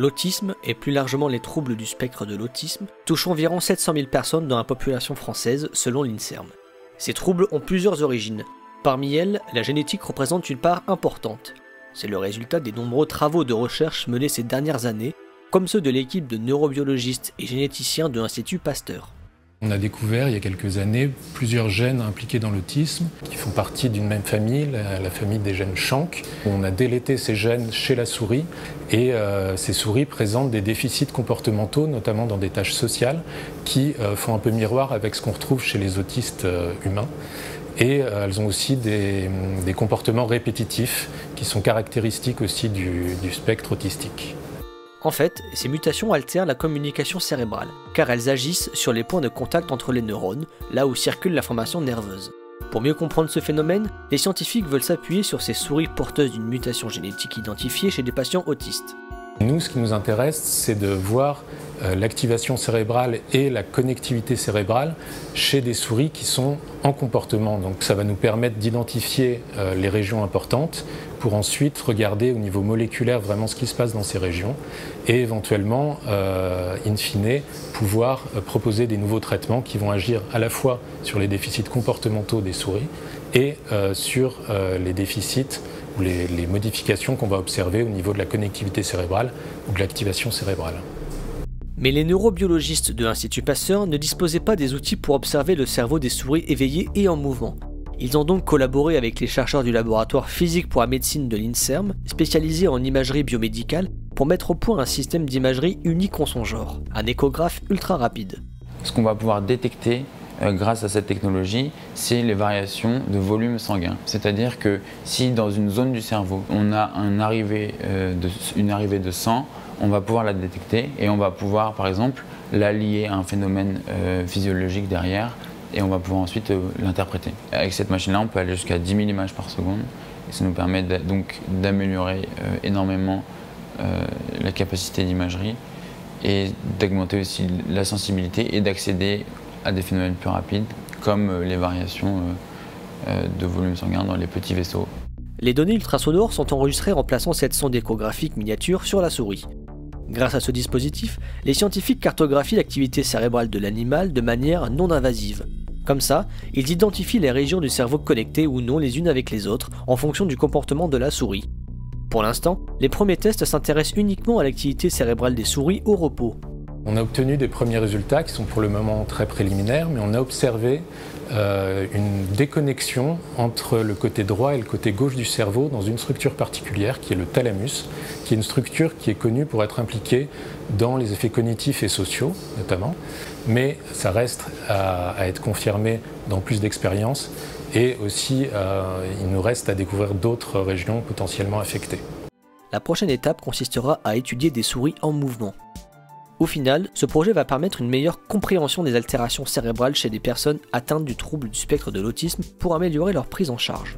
L'autisme, et plus largement les troubles du spectre de l'autisme, touchent environ 700 000 personnes dans la population française selon l'INSERM. Ces troubles ont plusieurs origines. Parmi elles, la génétique représente une part importante. C'est le résultat des nombreux travaux de recherche menés ces dernières années, comme ceux de l'équipe de neurobiologistes et généticiens de l'Institut Pasteur. On a découvert il y a quelques années plusieurs gènes impliqués dans l'autisme qui font partie d'une même famille, la famille des gènes Shank. On a délété ces gènes chez la souris et ces souris présentent des déficits comportementaux, notamment dans des tâches sociales, qui font un peu miroir avec ce qu'on retrouve chez les autistes humains. Et elles ont aussi des comportements répétitifs qui sont caractéristiques aussi du spectre autistique. En fait, ces mutations altèrent la communication cérébrale, car elles agissent sur les points de contact entre les neurones, là où circule l'information nerveuse. Pour mieux comprendre ce phénomène, les scientifiques veulent s'appuyer sur ces souris porteuses d'une mutation génétique identifiée chez des patients autistes. Nous, ce qui nous intéresse, c'est de voir l'activation cérébrale et la connectivité cérébrale chez des souris qui sont en comportement. Donc ça va nous permettre d'identifier les régions importantes pour ensuite regarder au niveau moléculaire vraiment ce qui se passe dans ces régions et éventuellement, in fine, pouvoir proposer des nouveaux traitements qui vont agir à la fois sur les déficits comportementaux des souris et sur les déficits ou les modifications qu'on va observer au niveau de la connectivité cérébrale ou de l'activation cérébrale. Mais les neurobiologistes de l'Institut Pasteur ne disposaient pas des outils pour observer le cerveau des souris éveillées et en mouvement. Ils ont donc collaboré avec les chercheurs du laboratoire physique pour la médecine de l'INSERM, spécialisé en imagerie biomédicale, pour mettre au point un système d'imagerie unique en son genre, un échographe ultra rapide. Ce qu'on va pouvoir détecter grâce à cette technologie, c'est les variations de volume sanguin. C'est-à-dire que si dans une zone du cerveau, on a une arrivée de sang, on va pouvoir la détecter et on va pouvoir, par exemple, la lier à un phénomène physiologique derrière et on va pouvoir ensuite l'interpréter. Avec cette machine-là, on peut aller jusqu'à 10 000 images par seconde et ça nous permet donc d'améliorer énormément la capacité d'imagerie et d'augmenter aussi la sensibilité et d'accéder à des phénomènes plus rapides comme les variations de volume sanguin dans les petits vaisseaux. Les données ultrasonores sont enregistrées en plaçant cette sonde échographique miniature sur la souris. Grâce à ce dispositif, les scientifiques cartographient l'activité cérébrale de l'animal de manière non invasive. Comme ça, ils identifient les régions du cerveau connectées ou non les unes avec les autres en fonction du comportement de la souris. Pour l'instant, les premiers tests s'intéressent uniquement à l'activité cérébrale des souris au repos. On a obtenu des premiers résultats qui sont pour le moment très préliminaires, mais on a observé une déconnexion entre le côté droit et le côté gauche du cerveau dans une structure particulière qui est le thalamus, qui est une structure qui est connue pour être impliquée dans les effets cognitifs et sociaux notamment, mais ça reste à être confirmé dans plus d'expériences et aussi il nous reste à découvrir d'autres régions potentiellement affectées. La prochaine étape consistera à étudier des souris en mouvement. Au final, ce projet va permettre une meilleure compréhension des altérations cérébrales chez des personnes atteintes du trouble du spectre de l'autisme pour améliorer leur prise en charge.